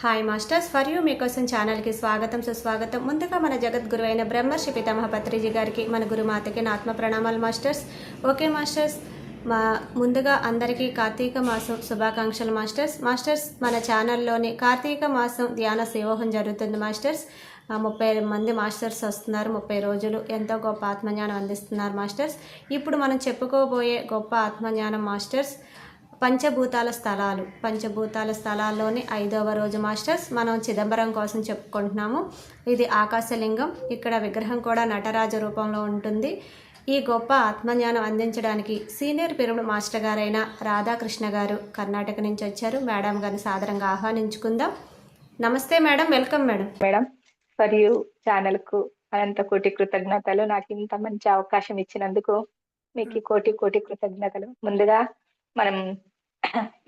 Hi masters, for you మీకోసం ఛానల్కి స్వాగతం సుస్వాగతం. ముందుగా మన జగద్గురు అయిన బ్రహ్మర్షి పితామహ పత్రిజీ గారికి, మన గురుమాతకి నా ఆత్మ ప్రణామాలు మాస్టర్స్. ఓకే మాస్టర్స్, ముందుగా అందరికీ కార్తీక మాసం శుభాకాంక్షలు మాస్టర్స్. మాస్టర్స్, మన ఛానల్లోని కార్తీక మాసం ధ్యాన సేవోహం జరుగుతుంది మాస్టర్స్. 30 మంది మాస్టర్స్ వస్తున్నారు. 30 రోజులు ఎంతో గొప్ప ఆత్మజ్ఞానం అందిస్తున్నారు మాస్టర్స్. ఇప్పుడు మనం చెప్పుకోబోయే గొప్ప ఆత్మజ్ఞానం మాస్టర్స్ పంచభూతాల స్థలాల్లోని 5వ రోజు మాస్టర్స్. మనం చిదంబరం కోసం చెప్పుకుంటున్నాము. ఇది ఆకాశలింగం. ఇక్కడ విగ్రహం కూడా నటరాజ రూపంలో ఉంటుంది. ఈ గొప్ప ఆత్మజ్ఞానం అందించడానికి సీనియర్ పిరమిడ్ మాస్టర్ గారైన రాధాకృష్ణ గారు కర్ణాటక నుంచి వచ్చారు. మేడం గారిని సాదరంగా ఆహ్వానించుకుందాం. నమస్తే madam, welcome madam. Madam, for you channel కు అనంత కోటి కృతజ్ఞతలు. నాకు ఇంత మంచి అవకాశం ఇచ్చినందుకు మీకు కోటి కోటి కృతజ్ఞతలు. ముందుగా మనం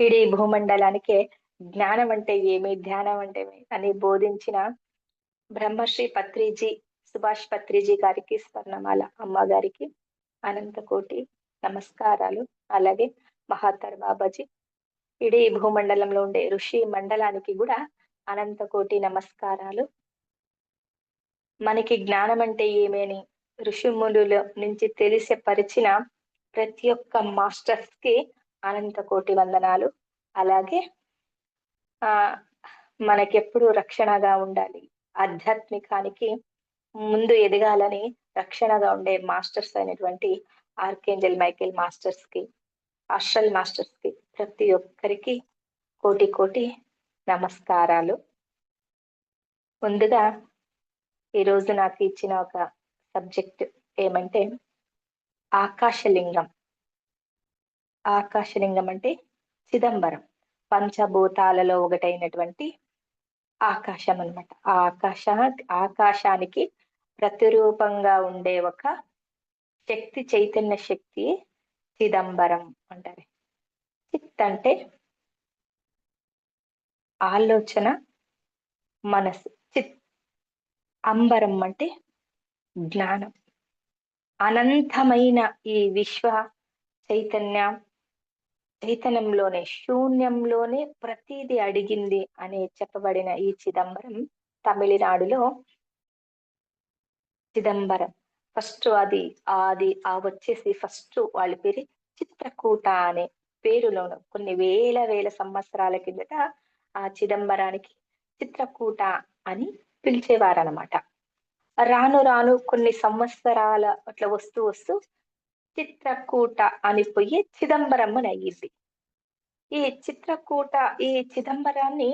ఇడీ భూమండలానికే జ్ఞానం అంటే ఏమి, ధ్యానం అంటే ఏమి అని బోధించిన బ్రహ్మశ్రీ పత్రిజీ, సుభాష్ పత్రిజీ గారికి, స్వర్ణమాల అమ్మ గారికి అనంత కోటి నమస్కారాలు. అలాగే మహాతర్ బాబాజీ, ఇడీ భూమండలంలో ఉండే ఋషి మండలానికి కూడా అనంత కోటి నమస్కారాలు. మనకి జ్ఞానం అంటే ఏమని ఋషిమునుల నుంచి తెలిసపరిచిన ప్రతి ఒక్క మాస్టర్స్ కి అనంత కోటి వందనాలు. అలాగే మనకెప్పుడు రక్షణగా ఉండాలి, ఆధ్యాత్మికానికి ముందు ఎదగాలని రక్షణగా ఉండే మాస్టర్స్ అయినటువంటి ఆర్కేంజల్ మైకేల్ మాస్టర్స్ కి, ఆస్ట్రల్ మాస్టర్స్ కి, ప్రతి ఒక్కరికి కోటి కోటి నమస్కారాలు. ముందుగా ఈరోజు నాకు ఇచ్చిన ఒక సబ్జెక్ట్ ఏమంటే ఆకాశలింగం. ఆకాశలింగం అంటే చిదంబరం, పంచభూతాలలో ఒకటైనటువంటి ఆకాశం అన్నమాట. ఆ ఆకాశానికి ప్రతిరూపంగా ఉండే ఒక శక్తి, చైతన్య శక్తి చిదంబరం అంటారు. చిత్ అంటే ఆలోచన, మనసు. చిత్ అంబరం అంటే జ్ఞానం. అనంతమైన ఈ విశ్వ చైతన్యంలోనే, శూన్యంలోనే ప్రతిదీ అడిగింది అని చెప్పబడిన ఈ చిదంబరం తమిళనాడులో చిదంబరం. ఫస్ట్ అది వచ్చేసి ఫస్ట్ వాళ్ళ పేరు చిత్రకూట అనే పేరులోను కొన్ని వేల సంవత్సరాల కిందట ఆ చిదంబరానికి చిత్రకూట అని పిలిచేవారనమాట. రాను రాను కొన్ని సంవత్సరాల అట్లా వస్తూ చిత్రకూట అనిపోయి చిదంబరం అని అయ్యింది. ఈ చిదంబరాన్ని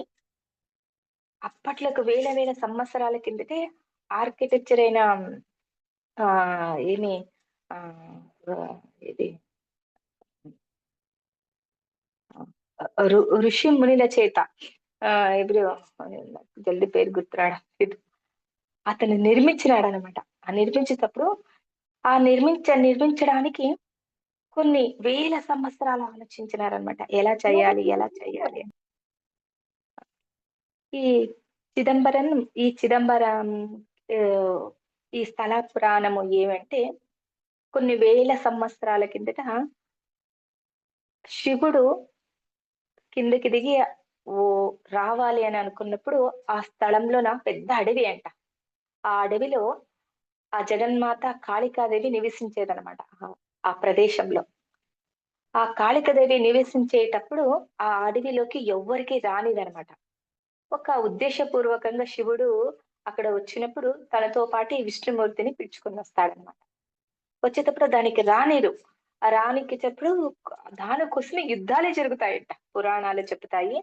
అప్పట్లకు వేల సంవత్సరాల కిందటే ఆర్కిటెక్చర్ అయిన ఇది ఋషి మునిల చేత ఇప్పుడు జల్ది పేరు గుర్తురాడ, అతను నిర్మించినాడు అనమాట. ఆ నిర్మించేటప్పుడు నిర్మించడానికి కొన్ని వేల సంవత్సరాలు ఆలోచించినారనమాట. ఎలా చేయాలి ఈ చిదంబరం ఈ స్థల పురాణము ఏమంటే కొన్ని వేల సంవత్సరాల కిందట శివుడు కిందకి దిగి రావాలి అని అనుకున్నప్పుడు ఆ స్థలంలో పెద్ద అడవి అంట. ఆ అడవిలో ఆ జగన్మాత కాళికాదేవి నివసించేదనమాట. ఆ ప్రదేశంలో ఆ కాళికాదేవి నివసించేటప్పుడు ఆ అడవిలోకి ఎవ్వరికి రానిదనమాట. ఒక ఉద్దేశపూర్వకంగా శివుడు అక్కడ వచ్చినప్పుడు తనతో పాటు విష్ణుమూర్తిని పిలుచుకుని వస్తాడనమాట. వచ్చేటప్పుడు దానికి రానిచ్చేటప్పుడు దానికోసమే యుద్ధాలే జరుగుతాయంట. పురాణాలు చెప్తాయి.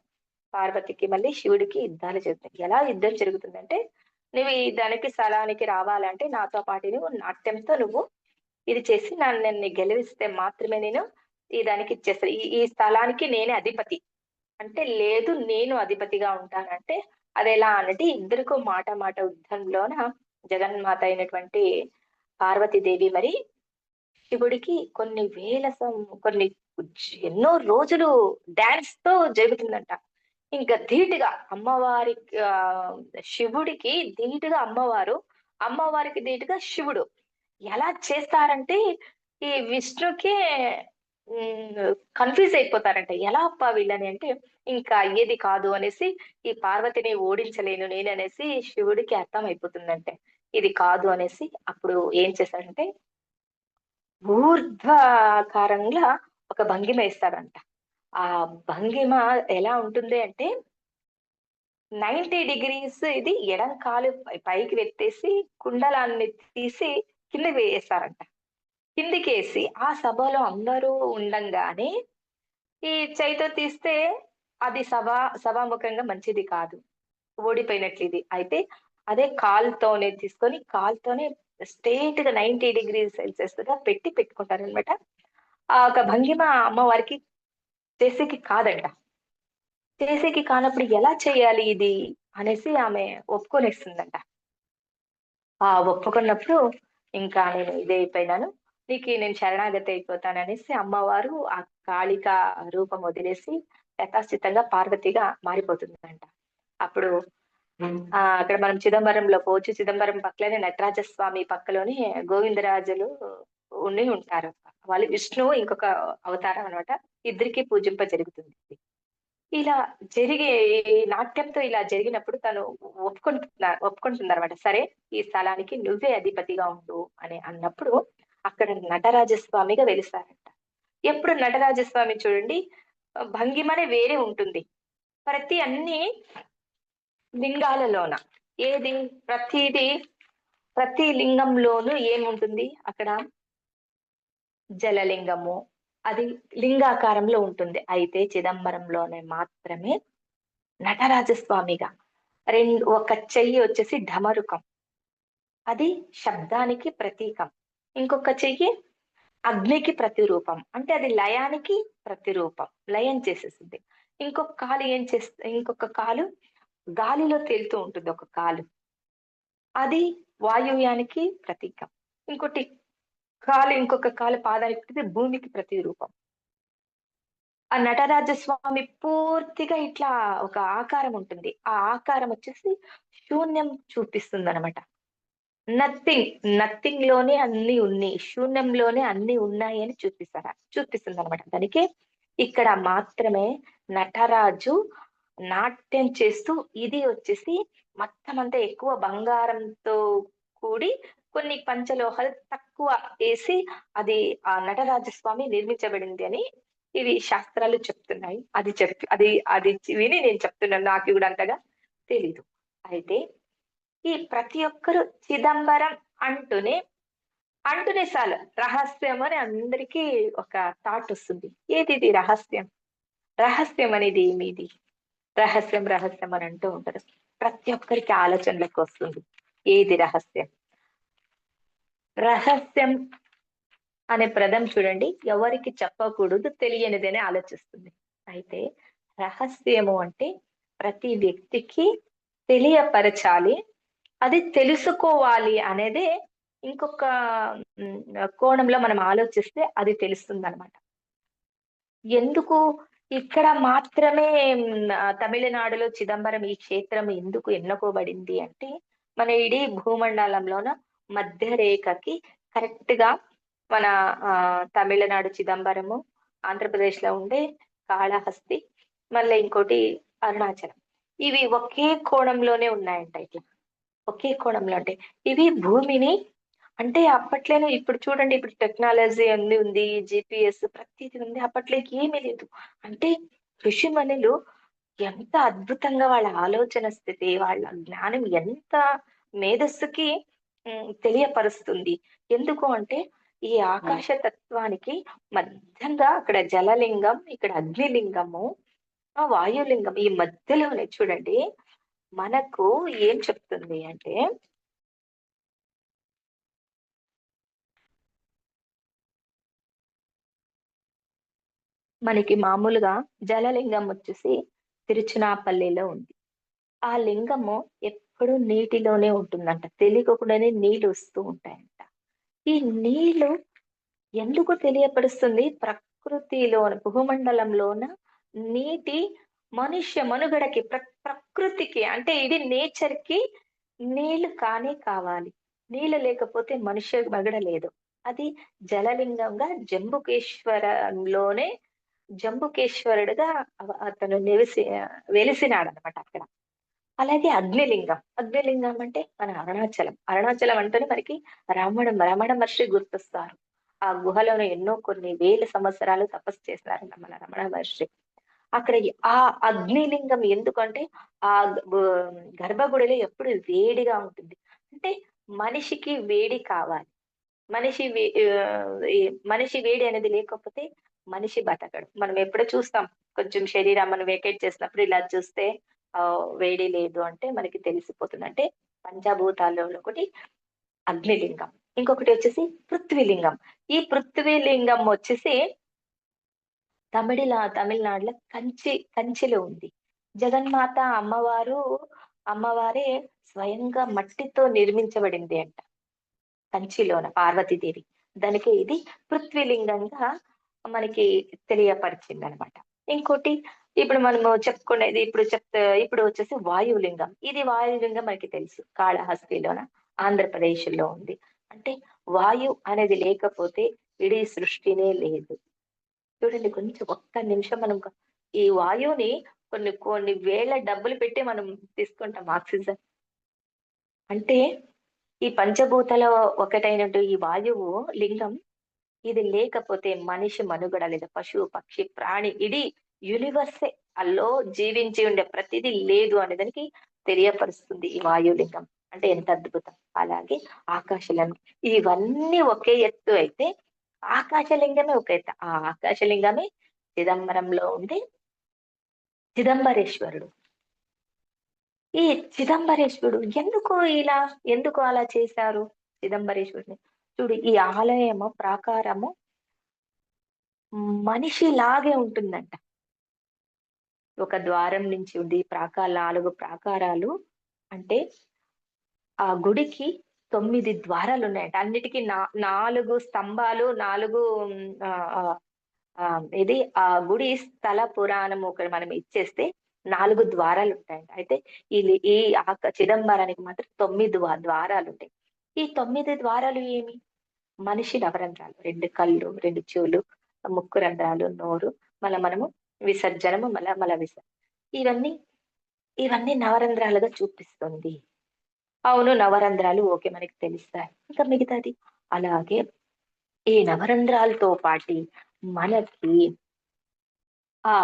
పార్వతికి మళ్ళీ శివుడికి యుద్ధాలు జరుగుతాయి. ఎలా యుద్ధం జరుగుతుందంటే, నువ్వు దానికి స్థలానికి రావాలంటే నాతో పాటు నువ్వు నాట్యంతో నువ్వు ఇది చేసి నన్ను గెలిపిస్తే మాత్రమే నేను ఈ దానికి ఇచ్చేస్తాను. ఈ స్థలానికి నేనే అధిపతి అంటే, లేదు నేను అధిపతిగా ఉంటానంటే అది ఎలా అంటే, ఇద్దరికో మాట యుద్ధంలోన జగన్మాత అయినటువంటి పార్వతీదేవి మరి శివుడికి కొన్ని ఎన్నో రోజులు డాన్స్ తో జరుగుతుందంట. ఇంకా ధీటుగా అమ్మవారి శివుడికి ధీటుగా అమ్మవారికి ధీటుగా శివుడు ఎలా చేస్తారంటే, ఈ విష్ణుకి కన్‌ఫ్యూజ్ అయిపోతారంట. ఎలా అబ్బా వీళ్ళని అంటే, ఇంకా అయ్యేది కాదు అనేసి, ఈ పార్వతిని ఓడించలేను నేననేసి శివుడికి అర్థమైపోతుందంట. ఇది కాదు అనేసి అప్పుడు ఏం చేశాడంటే, ఊర్ధ్వాకారంగా ఒక భంగిమ ఏస్తాడంట. ఆ భంగిమ ఎలా ఉంటుంది అంటే 90 డిగ్రీస్ ఇది ఎడం కాలు పైకి వెత్తేసి కుండలాన్ని తీసి కిందకి వేసేస్తారంట. కిందికేసి ఆ సభలో అందరూ ఉండంగానే ఈ చేయితో తీస్తే అది సభాముఖంగా మంచిది కాదు. ఓడిపోయినట్లిది. అయితే అదే కాలుతోనే తీసుకొని కాలుతోనే స్ట్రెయిట్‌గా 90 డిగ్రీస్ సెల్సియస్‌గా పెట్టుకుంటారనమాట. ఆ ఒక భంగిమ అమ్మవారికి చేసేకి కాదంట. చేసేకి కానప్పుడు ఎలా చేయాలి ఇది అనేసి ఆమె ఒప్పుకొనేస్తుందంట. ఆ ఒప్పుకున్నప్పుడు ఇంకా నేను ఇదే అయిపోయినాను. నీకు నేను శరణాగతి అయిపోతాననేసి అమ్మవారు ఆ కాళిక రూపం వదిలేసి యథాస్థితంగా పార్వతిగా మారిపోతుందంట. అప్పుడు అక్కడ మనం చిదంబరంలో పోవచ్చు. చిదంబరం పక్కలోనే నటరాజ స్వామి పక్కలోనే గోవిందరాజులు ఉంటారు. వాళ్ళు విష్ణువు ఇంకొక అవతారం అన్నమాట. ఇద్దరికీ పూజింప జరుగుతుంది. ఇలా జరిగే ఈ నాట్యంతో ఇలా జరిగినప్పుడు తను ఒప్పుకుంటుందన్నమాట. సరే ఈ స్థలానికి నువ్వే అధిపతిగా ఉండు అని అన్నప్పుడు అక్కడ నటరాజస్వామిగా వెలుస్తారంట. ఎప్పుడు నటరాజస్వామి చూడండి భంగిమనే వేరే ఉంటుంది. అన్ని లింగాలలోన ఏది ప్రతీది ప్రతి లింగంలోనూ ఏముంటుంది అక్కడ జలలింగము అది లింగాకారంలో ఉంటుంది. అయితే చిదంబరంలోనే మాత్రమే నటరాజస్వామిగా ఒక చెయ్యి వచ్చేసి ఢమరుకం. అది శబ్దానికి ప్రతీకం. ఇంకొక చెయ్యి అగ్నికి ప్రతిరూపం. అంటే అది లయానికి ప్రతిరూపం. లయం చేసేసింది. ఇంకొక కాలు గాలిలో తేలుతూ ఉంటుంది ఒక కాలు. అది వాయువ్యానికి ప్రతీకం. ఇంకోటి ఇంకొక కాలు పాదానికి భూమికి ప్రతిరూపం. ఆ నటరాజస్వామి పూర్తిగా ఇట్లా ఒక ఆకారం ఉంటుంది. ఆ ఆకారం వచ్చేసి శూన్యం చూపిస్తుందనమాట. నథింగ్, నథింగ్ లోనే అన్ని ఉన్నాయి. శూన్యంలోనే అన్ని ఉన్నాయి అని చూపిస్తుందనమాట. దానికి ఇక్కడ మాత్రమే నటరాజు నాట్యం చేస్తూ ఇది వచ్చేసి మొత్తం అంతా ఎక్కువ బంగారంతో కూడి కొన్ని పంచలోహాలు తక్కువ వేసి అది ఆ నటరాజస్వామి నిర్మించబడింది అని ఇవి శాస్త్రాలు చెప్తున్నాయి. అది అది విని నేను చెప్తున్నాను. నాకు కూడా అంతగా తెలీదు. అయితే ఈ ప్రతి ఒక్కరు చిదంబరం అంటూనే అంటూనే చాలు రహస్యం అని అందరికీ ఒక థాట్ వస్తుంది. ఏది ఇది రహస్యం? రహస్యం అనేది ఏమిది? రహస్యం రహస్యం అని అంటూ ఉంటారు. ప్రతి ఒక్కరికి ఆలోచనలకు వస్తుంది. ఏది రహస్యం? రహస్యం అనే పదం చూడండి ఎవరికి చెప్పకూడదు తెలియనిదని ఆలోచిస్తుంది. అయితే రహస్యము అంటే ప్రతి వ్యక్తికి తెలియపరచాలి, అది తెలుసుకోవాలి అనేది ఇంకొక కోణంలో మనం ఆలోచిస్తే అది తెలుస్తుందన్నమాట. ఎందుకు ఇక్కడ మాత్రమే తమిళనాడులో చిదంబరం ఈ క్షేత్రం ఎందుకు ఎన్నుకోబడింది అంటే మన ఇడీ భూమండలంలోన మధ్య రేఖకి కరెక్ట్ గా మన తమిళనాడు చిదంబరము, ఆంధ్రప్రదేశ్ లో ఉండే కాళహస్తి, మళ్ళీ ఇంకోటి అరుణాచలం. ఇవి ఒకే కోణంలోనే ఉన్నాయంట ఇట్లా. ఒకే కోణంలో అంటే ఇవి భూమిని అంటే అప్పట్లోనే ఇప్పుడు చూడండి ఇప్పుడు టెక్నాలజీ అన్ని ఉంది, జిపిఎస్ ప్రతిదీ ఉంది. అప్పట్లో ఏమీ లేదు. అంటే ఋషిమునులు ఎంత అద్భుతంగా వాళ్ళ ఆలోచన స్థితి, వాళ్ళ జ్ఞానం ఎంత మేధస్సుకి తెలియపరుస్తుంది. ఎందుకు అంటే ఈ ఆకాశ తత్వానికి మధ్యంగా అక్కడ జలలింగం, ఇక్కడ అగ్నిలింగము, ఆ వాయులింగం ఈ మధ్యలోనే చూడండి మనకు ఏం చెప్తుంది అంటే మనకి మామూలుగా జలలింగం వచ్చేసి తిరుచునాపల్లిలో ఉంది. ఆ లింగము ఎప్పుడు నీటిలోనే ఉంటుందంట. తెలియకుండానే నీళ్లు వస్తూ ఉంటాయంట. ఈ నీళ్లు ఎందుకు తెలియపరుస్తుంది? ప్రకృతిలోన భూమండలంలోన నీటి మనుష్య మనుగడకి ప్రకృతికి అంటే ఇది నేచర్ కి నీళ్లు కానే కావాలి. నీళ్లు లేకపోతే మనుష్య మనుగడ లేదు. అది జలలింగంగా జంబుకేశ్వరంలోనే జంబుకేశ్వరుడుగా అతను వెలిసినాడనమాట అక్కడ. అలాగే అగ్నిలింగం. అగ్నిలింగం అంటే మన అరుణాచలం. అరుణాచలం అంటేనే మనకి రమణ మహర్షి గుర్తొస్తారు. ఆ గుహలోనే ఎన్నో కొన్ని వేల సంవత్సరాలు తపస్సు చేసినారంట మన రమణ మహర్షి. అక్కడ ఆ అగ్నిలింగం ఎందుకంటే ఆ గర్భగుడిలో ఎప్పుడు వేడిగా ఉంటుంది. అంటే మనిషికి వేడి కావాలి. మనిషి వే ఈ మనిషి వేడి అనేది లేకపోతే మనిషి బతకడు. మనం ఎప్పుడో చూస్తాం. కొంచెం శరీరం మనం వేకేట్ చేసినప్పుడు ఇలా చూస్తే వేడి లేదు అంటే మనకి తెలిసిపోతుంది. అంటే పంచభూతాల్లో ఒకటి అగ్నిలింగం. ఇంకొకటి వచ్చేసి పృథ్వీలింగం. ఈ పృథ్వీలింగం వచ్చేసి తమిళనాడులో కంచిలో ఉంది. జగన్మాత అమ్మవారే స్వయంగా మట్టితో నిర్మించబడింది అంట. కంచిలోన పార్వతీదేవి. దానికి ఇది పృథ్వీలింగంగా మనకి తెలియపరిచిందనమాట. ఇంకోటి ఇప్పుడు మనము చెప్పుకునేది ఇప్పుడు వచ్చేసి వాయులింగం. ఇది వాయులింగం మనకి తెలుసు. కాళహస్తిలోన ఆంధ్రప్రదేశ్‌లో ఉంది. అంటే వాయు అనేది లేకపోతే ఇడీ సృష్టినే లేదు. చూడండి కొంచెం ఒక్క నిమిషం మనం ఈ వాయువుని కొన్ని కొన్ని వేల డబ్బులు పెట్టి మనం తీసుకుంటాం ఆక్సిజన్. అంటే ఈ పంచభూతాలో ఒకటైనటు ఈ వాయువు లింగం ఇది లేకపోతే మనిషి మనుగడ లేదా పశువు, పక్షి, ప్రాణి ఇడీ యూనివర్సే అల్లో జీవించి ఉండే ప్రతిదీ లేదు అనే దానికి తెలియపరుస్తుంది ఈ వాయులింగం. అంటే ఎంత అద్భుతం. అలాగే ఆకాశలింగం. ఇవన్నీ ఒకే ఎత్తు అయితే ఆకాశలింగమే ఒక ఎత్తు. ఆ ఆకాశలింగమే చిదంబరంలో ఉంది చిదంబరేశ్వరుడు. ఈ చిదంబరేశ్వరుడు ఎందుకు అలా చేశారు చిదంబరేశ్వరుడిని? చూడు ఈ ఆలయము ప్రాకారము మనిషిలాగే ఉంటుందంట. ఒక ద్వారం నుంచి ఉంది. 4 ప్రాకారాలు అంటే ఆ గుడికి 9 ద్వారాలున్నాయంట. అన్నిటికి 4 స్తంభాలు, 4 ఆహ్, ఆహ్, ఇది ఆ గుడి స్థల పురాణం ఒకటి మనం ఇచ్చేస్తే 4 ద్వారాలుంటాయంట. అయితే ఈ చిదంబరానికి మాత్రం 9 ద్వారాలుంటాయి. ఈ 9 ద్వారాలు ఏమి? మనిషి నవరంధ్రాలు. 2 కళ్ళు, 2 చెవులు, ముక్కు రంధ్రాలు, నోరు, మనము విసర్జనము, మల ఇవన్నీ, ఇవన్నీ నవరంధ్రాలుగా చూపిస్తుంది. అవును. నవరంధ్రాలు ఓకే. మనకి తెలుస్తాయి. ఇంకా మిగతాది అలాగే ఈ నవరంధ్రాలతో పాటి మనకి ఆ!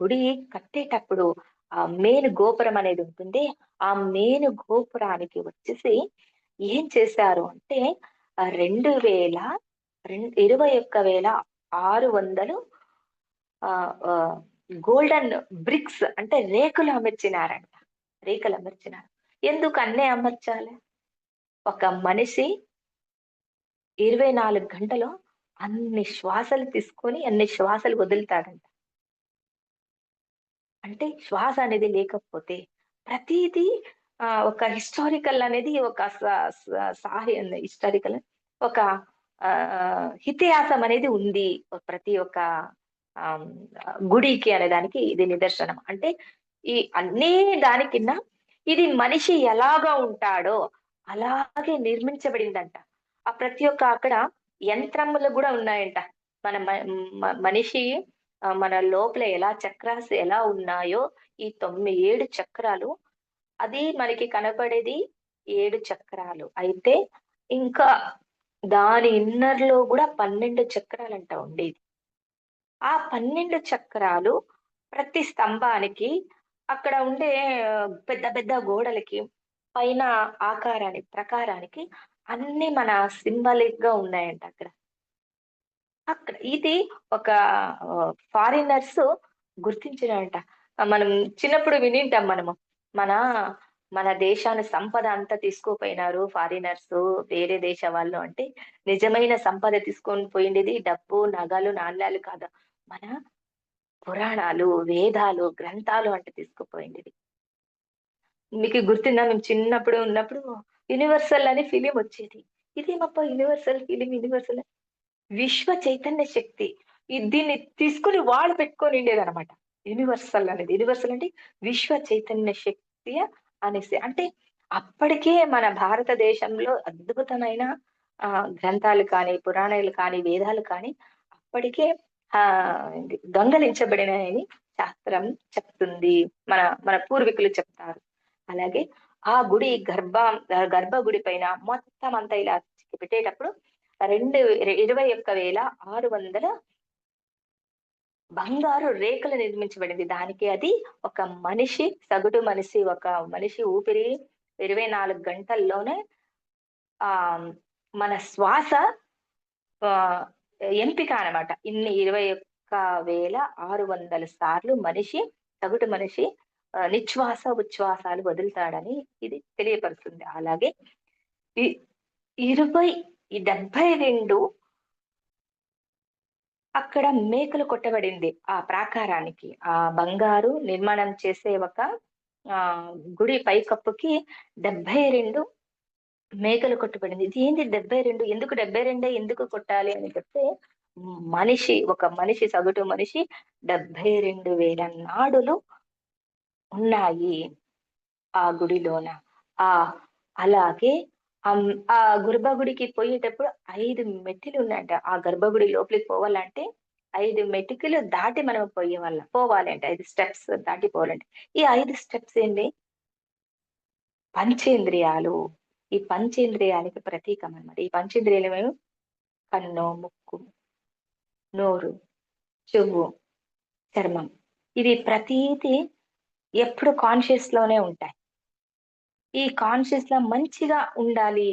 గుడి కట్టేటప్పుడు మెయిన్ గోపురం అనేది ఉంటుంది. ఆ మెయిన్ గోపురానికి వచ్చేసి ఏం చేశారు అంటే 2000 21,600 ఆహ్, ఆహ్, గోల్డెన్ బ్రిక్స్ అంటే రేకులు అమర్చినారంట. రేకులు అమర్చినారు. ఎందుకు అన్నే అమర్చాలి? ఒక మనిషి 24 గంటలు అన్ని శ్వాసలు తీసుకొని, అన్ని శ్వాసలు వదులుతాడంట. అంటే శ్వాస అనేది లేకపోతే ప్రతీదీ ఒక హిస్టారికల్ అనేది ఒక స స సాహి హిస్టారికల్ ఒక ఇతిహాసం అనేది ఉంది. ప్రతి ఒక్క ఆహ్, గుడికి అనే దానికి ఇది నిదర్శనం. అంటే ఈ అన్నీ దానికిన్న ఇది మనిషి ఎలాగా ఉంటాడో అలాగే నిర్మించబడిందంట. ఆ ప్రతి ఒక్క అక్కడ యంత్రములు గూడా ఉన్నాయంట. మన మ మ మనిషి మన లోపల చక్రాస్ ఎలా ఉన్నాయో ఈ 7 చక్రాలు అది మనకి కనపడేది 7 చక్రాలు. అయితే ఇంకా దాని ఇన్నర్‌లో గూడా 12 చక్రాలంట ఉండేది. ఆ 12 చక్రాలు ప్రతి స్తంభానికి అక్కడ ఉండే పెద్ద పెద్ద గోడలకి పైన ప్రకారానికి అన్నీ మన సింబాలిక్‌గా ఉన్నాయంట అక్కడ. ఇది ఒక ఫారినర్స్ గుర్తించినారంట. మనం చిన్నప్పుడు వినింటాం మనము. మన మన దేశాన్ని సంపద అంతా తీసుకుపోయినారు ఫారినర్సు, వేరే దేశ వాళ్ళు అంటే, నిజమైన సంపద తీసుకొని పోయిండేది డబ్బు, నగలు, నాణ్యాలు కాదు. మన పురాణాలు, వేదాలు, గ్రంథాలు అంటే తీసుకుపోయిండేది. మీకు గుర్తుందా? మేము చిన్నప్పుడు ఉన్నప్పుడు 'యూనివర్సల్' అని ఫిల్మ్ వచ్చేది. ఇదేమప్పా యూనివర్సల్ విశ్వ చైతన్య శక్తి. దీన్ని తీసుకొని వాళ్ళు పెట్టుకొనిండేదనమాట. యూనివర్సల్ అనేది. యూనివర్సల్ అంటే విశ్వ చైతన్య శక్తి అనేసి. అంటే అప్పటికే మన భారతదేశంలో అద్భుతమైన గ్రంథాలు కానీ, పురాణాలు కానీ, వేదాలు కానీ అప్పటికే దొంగలించబడినాయని శాస్త్రం చెప్తుంది. మన మన పూర్వీకులు చెప్తారు. అలాగే ఆ గుడి గర్భగుడి పైన మొత్తం అంతా ఇలా పెట్టేటప్పుడు 21,600 బంగారు రేకులు నిర్మించబడింది. దానికి అది ఒక మనిషి, సగటు మనిషి, ఒక మనిషి ఊపిరి 24 గంటల్లోనే మన శ్వాస ఎంపిక అనమాట. ఇన్ని 21,600 సార్లు సగటు మనిషి నిశ్వాస ఉచ్ఛ్వాసాలు వదులుతాడని ఇది తెలియపరుస్తుంది. అలాగే 72 అక్కడ మేకులు కొట్టబడింది ఆ ప్రాకారానికి. ఆ బంగారు నిర్మాణం చేసే ఒక గుడి పైకప్పుకి 72 మేకలు కొట్టబడింది. ఇది ఏంది 72? ఎందుకు 72 ఎందుకు కొట్టాలి అని చెప్తే, ఒక మనిషి, సగటు మనిషి 72,000 నాడులు ఉన్నాయి ఆ గుడిలోన. అలాగే ఆ గర్భగుడికి పోయేటప్పుడు 5 మెట్లు ఉన్నాయంట. ఆ గర్భగుడి లోపలికి పోవాలంటే 5 మెటికలు దాటి మనం పోవాలి అంటే 5 స్టెప్స్ దాటి పోవాలంటే. ఈ 5 స్టెప్స్ ఏంటి? పంచేంద్రియాలు. ఈ పంచేంద్రియాలకి ప్రతీకం అన్నమాట. ఈ పంచేంద్రియాలు ఏమేమి? కన్ను, ముక్కు, నోరు, చెవు, చర్మం. ఇవి ప్రతీది ఎప్పుడు కాన్షియస్ లోనే ఉంటాయి. ఈ కాన్షియస్ లో మంచిగా ఉండాలి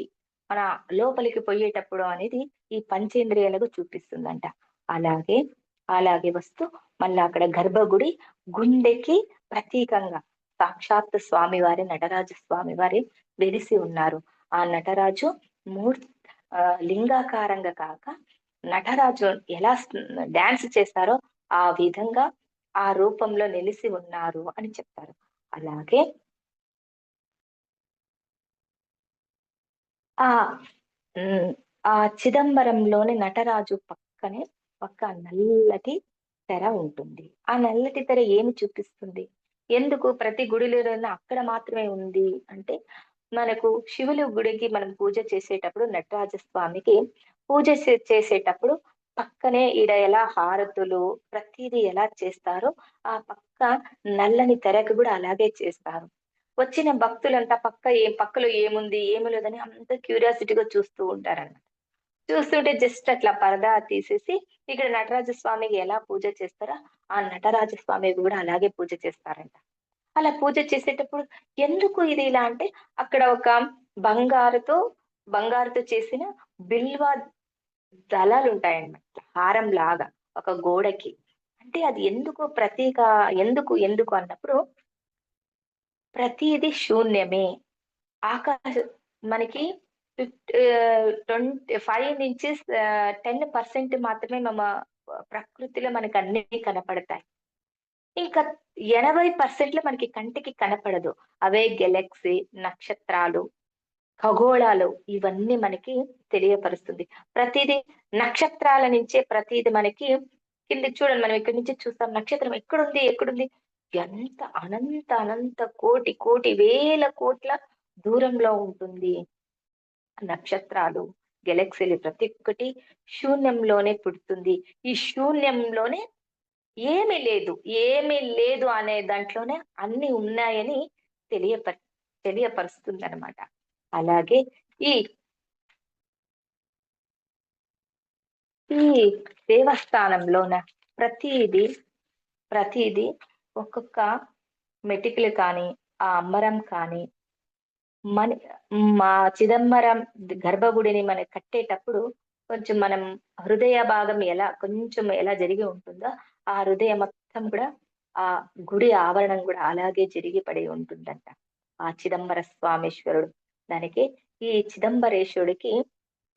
మన లోపలికి పోయేటప్పుడు అనేది ఈ పంచేంద్రియాలకు చూపిస్తుందంట. అలాగే వస్తూ మళ్ళీ అక్కడ గర్భగుడి గుండెకి ప్రతీకంగా సాక్షాత్ స్వామివారి, నటరాజ స్వామి వారి వెలిసి ఉన్నారు. ఆ నటరాజు లింగాకారంగా కాక నటరాజు ఎలా డాన్స్ చేస్తారో ఆ విధంగా ఆ రూపంలో నిలిసి ఉన్నారు అని చెప్తారు. అలాగే ఆ ఆ చిదంబరంలోని నటరాజు పక్కనే ఒక నల్లటి తెర ఉంటుంది. ఆ నల్లటి తెర ఏమి చూపిస్తుంది? ఎందుకు ప్రతి గుడిలోనైనా అక్కడ మాత్రమే ఉంది అంటే, మనకు శివులు గుడికి మనం పూజ చేసేటప్పుడు నటరాజ స్వామికి పూజ చేసేటప్పుడు పక్కనే ఎలా హారతులు ప్రతిదీ ఎలా చేస్తారో ఆ పక్క నల్లని తెరకు కూడా అలాగే చేస్తారు. వచ్చిన భక్తులంతా పక్కలో ఏముంది ఏమి లేదని అంత క్యూరియాసిటీగా చూస్తూ ఉంటారన్నమాట. చూస్తుంటే జస్ట్ అట్లా పరదా తీసేసి ఇక్కడ నటరాజ స్వామికి ఎలా పూజ చేస్తారో ఆ నటరాజ స్వామికి కూడా అలాగే పూజ చేస్తారంట. అలా పూజ చేసేటప్పుడు ఎందుకు ఇది ఇలా అంటే, అక్కడ ఒక బంగారుతో చేసిన బిల్వ దళాలు ఉంటాయన్నమాట. హారం లాగా ఒక గోడకి. అంటే అది ఎందుకు అన్నప్పుడు ప్రతిది శూన్యమే. మనకి 25 నుంచి 10% మాత్రమే ప్రకృతిలో మనకి అన్ని కనపడతాయి. ఇంకా 80% మనకి కంటికి కనపడదు. అవే గెలాక్సీ, నక్షత్రాలు, ఖగోళాలు ఇవన్నీ మనకి తెలియపరుస్తుంది. ప్రతిదీ నక్షత్రాల నుంచే ప్రతిది మనకి కింద చూడండి, మనం ఇక్కడి నుంచి చూస్తాం నక్షత్రం ఎక్కడుంది? ఎంత అనంత కోటి వేల కోట్ల దూరంలో ఉంటుంది. నక్షత్రాలు, గెలాక్సీలు ప్రతి ఒక్కటి శూన్యంలోనే పుడుతుంది. ఈ శూన్యంలోనే ఏమీ లేదు అనే దాంట్లోనే అన్ని ఉన్నాయని తెలియపరుస్తుంది అనమాట. అలాగే ఈ దేవస్థానంలోన ప్రతిదీ ఒక్కొక్క మెటికలు కానీ, ఆ అంబరం కానీ, మా చిదంబరం గర్భగుడిని మనం కట్టేటప్పుడు కొంచెం మనం హృదయ భాగం కొంచెం ఎలా జరిగి ఉంటుందో ఆ హృదయం మొత్తం కూడా ఆ గుడి ఆవరణం కూడా అలాగే జరిగి పడి ఉంటుందంట. ఆ చిదంబర స్వామీశ్వరుడు. దానికి ఈ చిదంబరేశ్వరుడికి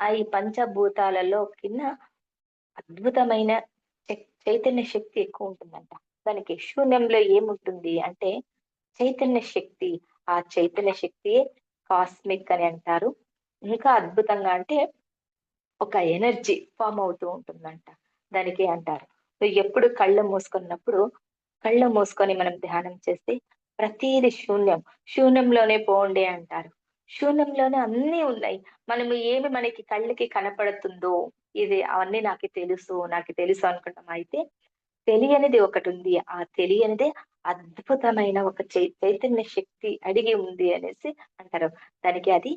ఈ పంచభూతాలలో కింద అద్భుతమైన చైతన్య శక్తి ఎక్కువ ఉంటుందంట. దానికి శూన్యంలో ఏముంటుంది అంటే చైతన్య శక్తి. ఆ చైతన్య శక్తి కాస్మిక్ అని అంటారు. ఇంకా అద్భుతంగా అంటే ఒక ఎనర్జీ ఫామ్ అవుతూ ఉంటుందంట. దానికి అంటారు. ఎప్పుడు కళ్ళు మూసుకొని మనం ధ్యానం చేస్తే ప్రతిది శూన్యంలోనే పోండి అంటారు. శూన్యంలోనే అన్నీ ఉన్నాయి. మనము ఏమి మనకి కళ్ళకి కనపడుతుందో, ఇది అవన్నీ నాకు తెలుసు అనుకుంటాం. అయితే తెలియనిది ఒకటుంది. ఆ తెలియనిదే అద్భుతమైన ఒక చైతన్య శక్తి అడిగి ఉంది అనేసి అంటారు. దానికి అది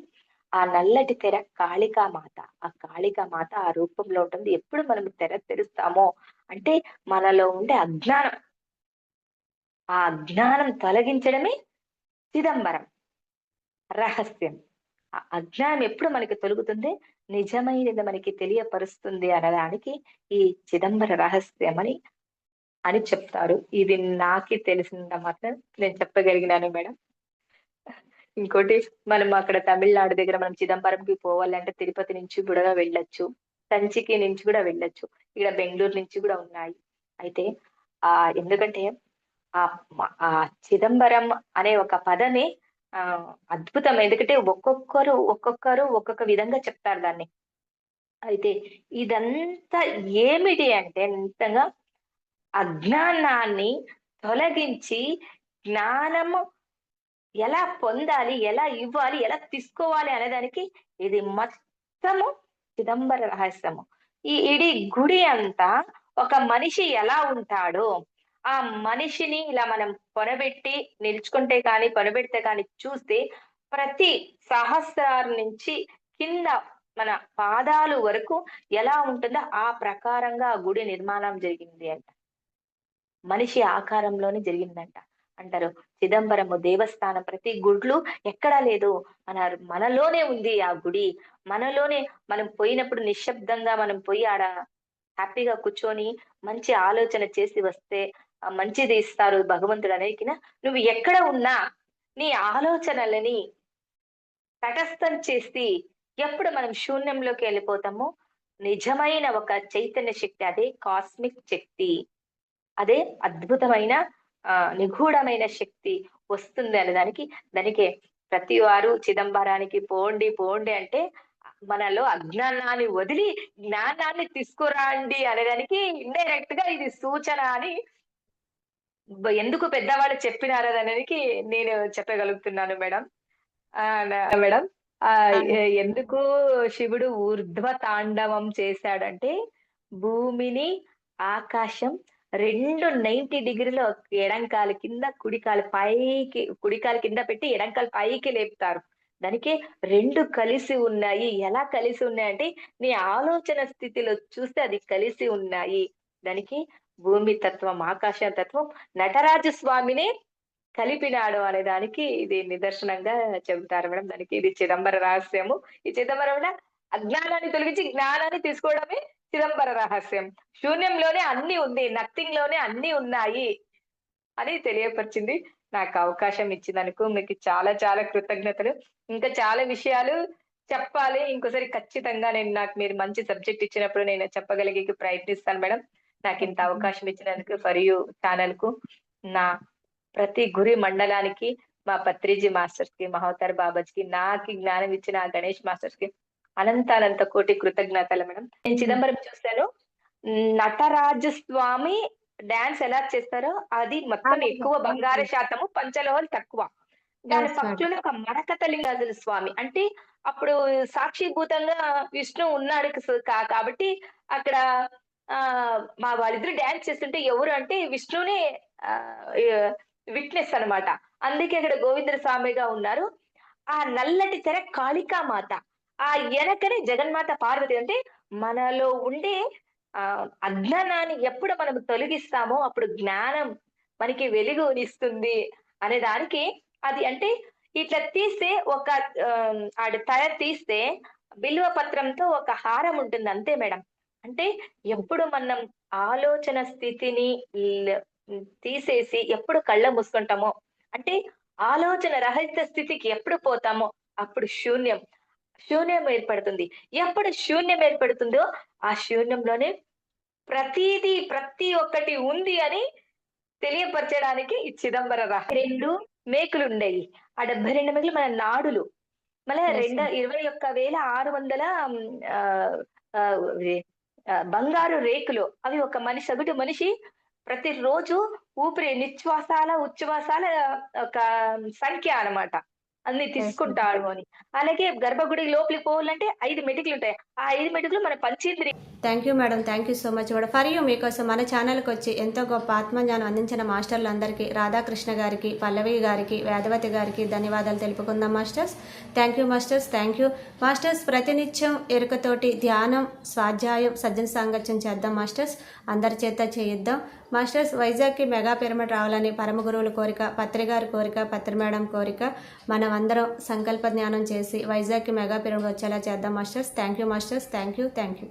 ఆ నల్లటి తెర కాళికామాత. ఆ కాళికామాత ఆ రూపంలో ఉంటుంది. ఎప్పుడు మనం తెర తెరుస్తామో అంటే మనలో ఉండే అజ్ఞానం, ఆ అజ్ఞానం తొలగించడమే చిదంబరం రహస్యం. ఆ అజ్ఞానం ఎప్పుడు మనకి తొలుగుతుంది? నిజమైనది మనకి తెలియపరుస్తుంది అనడానికి ఈ చిదంబర రహస్యం అని చెప్తారు. ఇది నాకి తెలిసినంత మాత్రం నేను చెప్పగలిగినాను మేడం. ఇంకోటి మనం అక్కడ తమిళనాడు దగ్గర మనం చిదంబరంకి పోవాలంటే తిరుపతి నుంచి కూడా వెళ్ళొచ్చు. కంచికి నుంచి కూడా వెళ్ళొచ్చు. ఇక్కడ బెంగుళూరు నుంచి కూడా ఉన్నాయి. అయితే ఎందుకంటే ఆ చిదంబరం అనే ఒక పదమే అద్భుతం. ఎందుకంటే ఒక్కొక్కరు ఒక్కొక్క విధంగా చెప్తారు దాన్ని. అయితే ఇదంతా ఏమిటి అంటే నిజంగా అజ్ఞానాన్ని తొలగించి జ్ఞానము ఎలా పొందాలి, ఎలా ఇవ్వాలి, ఎలా తీసుకోవాలి అనేదానికి ఇది మొత్తము చిదంబర రహస్యము. ఈ ఇడీ గుడి అంతా ఒక మనిషి ఎలా ఉంటాడో, ఆ మనిషిని ఇలా మనం పొనబెట్టి నిల్చుకుంటే కానీ, పొనబెడితే కానీ చూస్తే ప్రతి సహస్రారం నుంచి కింద మన పాదాలు వరకు ఎలా ఉంటుందో ఆ ప్రకారంగా ఆ గుడి నిర్మాణం జరిగింది అంట. మనిషి ఆకారంలోనే జరిగిందంట. అంటారు. చిదంబరము దేవస్థానం ప్రతి గుడ్లు ఎక్కడా లేదు. మనలోనే ఉంది ఆ గుడి. మనలోనే మనం పోయినప్పుడు నిశ్శబ్దంగా మనం పోయి ఆడ హ్యాపీగా కూర్చొని మంచి ఆలోచన చేసి వస్తే మంచిది ఇస్తారు భగవంతుడు అనేకిన నువ్వు ఎక్కడ ఉన్నా నీ ఆలోచనలని తటస్థం చేసి ఎప్పుడు మనం శూన్యంలోకి వెళ్ళిపోతామో నిజమైన ఒక చైతన్య శక్తి అదే కాస్మిక్ శక్తి. అదే అద్భుతమైన నిగూఢమైన శక్తి వస్తుంది అనే దానికే ప్రతి వారు చిదంబరానికి పోండి, పోండి అంటే మనలో అజ్ఞానాన్ని వదిలి జ్ఞానాన్ని తీసుకురండి అనేదానికి ఇండైరెక్ట్ గా ఇది సూచన అని ఎందుకు పెద్దవాళ్ళు చెప్పినారనడానికి నేను చెప్పగలుగుతున్నాను మేడం. మేడం ఎందుకు శివుడు ఊర్ధ్వ తాండవం చేశాడంటే భూమిని, ఆకాశం 90 డిగ్రీలో ఎడంకాలు కింద, కుడికాలు కింద పెట్టి ఎడంకాలు పైకి లేపుతారు. దానికి 2 కలిసి ఉన్నాయి. ఎలా కలిసి ఉన్నాయంటే నీ ఆలోచన స్థితిలో చూస్తే అది కలిసి ఉన్నాయి. దానికి భూమి తత్వం, ఆకాశ తత్వం నటరాజ స్వామినే కలిపినాడు అనే దానికి ఇది నిదర్శనంగా చెబుతారు మేడం. దానికి ఇది చిదంబర రహస్యము. ఈ చిదంబరంలో అజ్ఞానాన్ని తొలగించి జ్ఞానాన్ని తీసుకోవడమే చిదంబర రహస్యం. శూన్యంలోనే అన్నీ ఉంది. నథింగ్ లోనే అన్నీ ఉన్నాయి అని తెలియపరిచింది. నాకు అవకాశం ఇచ్చినందుకు మీకు చాలా చాలా కృతజ్ఞతలు. ఇంకా చాలా విషయాలు చెప్పాలి. ఇంకోసారి ఖచ్చితంగా నాకు మీరు మంచి సబ్జెక్ట్ ఇచ్చినప్పుడు నేను చెప్పగలిగే ప్రయత్నిస్తాను మేడం. నాకింత తప్పకుండా. అవకాశం ఇచ్చినందుకు ఫర్ యూ ఛానెల్‌కు నా ప్రతి గురి మండలానికి మా పత్రిజీ మాస్టర్స్‌కి, మహోత్తర్ బాబాజీకి, నాకి జ్ఞానం ఇచ్చిన ఆ గణేష్ మాస్టర్స్‌కి అనంతానంత కోటి కృతజ్ఞతలు మేడం. నేను హ్మ్. చిదంబరం చూసాను. నటరాజ స్వామి డాన్స్ ఎలా చేస్తారో అది మొత్తం అలాగే. ఎక్కువ బంగార ఓకే. శాతము, పంచలోహం తక్కువ. దాని చేస్తాడు. పక్కన ఒక మరకత లింగాజుల స్వామి. అంటే అప్పుడు సాక్షిభూతంగా విష్ణు ఉన్నాడు కాబట్టి అక్కడ వాళ్ళిద్దరు డాన్స్ చేస్తుంటే ఎవరు అంటే విష్ణునే విట్నెస్ అన్నమాట. అందుకే అక్కడ గోవింద స్వామిగా ఉన్నారు. ఆ నల్లటి తెర కాళికామాత. ఆ ఎనకనే జగన్మాత పార్వతి. అంటే మనలో ఉండే అజ్ఞానాన్ని ఎప్పుడు మనం తొలగిస్తామో అప్పుడు జ్ఞానం మనకి వెలుగునిస్తుంది అనే దానికి అది అంటే ఇట్లా తీస్తే ఒక తల తీస్తే బిల్వ పత్రంతో ఒక హారం ఉంటుంది అంతే మేడం. అంటే ఎప్పుడు మనం ఆలోచన స్థితిని ల్ తీసేసి ఎప్పుడు కళ్ళ మూసుకుంటామో అంటే ఆలోచన రహిత స్థితికి ఎప్పుడు పోతామో అప్పుడు శూన్యం ఏర్పడుతుంది. ఎప్పుడు శూన్యం ఏర్పడుతుందో ఆ శూన్యంలోనే ప్రతి ఒక్కటి ఉంది అని తెలియపరచడానికి ఈ చిదంబర 2 మేకులుండేయి. ఆ 72 మేకులు మన నాడులు. మళ్ళా యెస్. 21,600 ఆహ్, ఆహ్, ఇవి బంగారు రేకులు. అవి ఒక సగటు మనిషి ప్రతిరోజు ఊపిరి నిశ్వాసాల, ఉచ్ఛ్వాసాల ఒక సంఖ్య అన్నమాట. అన్ని ఓకే. తీసుకుంటాడు అని. అలాగే గర్భగుడి లోపలికి పోవాలంటే 5 మెటికలుంటాయి. ఆ 5 మెటుకులు మన పంచేంద్రియ thank you madam. Thank you so much madam. For you మీకోసం మన ఛానల్‌కి వచ్చి ఎంతో గొప్ప ఆత్మజ్ఞానం అందించిన మాస్టర్లందరికీ రాధాకృష్ణ గారికి, పల్లవి గారికి, వేదవతి గారికి ధన్యవాదాలు తెలుపుకుందాం masters. Thank you masters. Thank you. Masters ప్రతినిత్యం ఎరుకతోటి ధ్యానం, స్వాధ్యాయం, సజ్జన సాంగత్యం చేద్దాం మాస్టర్స్. అందరి చేత చేయిద్దాం. మాస్టర్స్ వైజాగ్‌కి మెగా పిరమిడ్ రావాలని పరమ గురువుల కోరిక, పత్రి గారి కోరిక, పత్రి మేడం కోరిక. మనం అందరం సంకల్ప జ్ఞానం చేసి వైజాగ్‌కి మెగా పిరమిడ్ వచ్చేలా చేద్దాం masters. Thank you masters. Thank you. Thank you.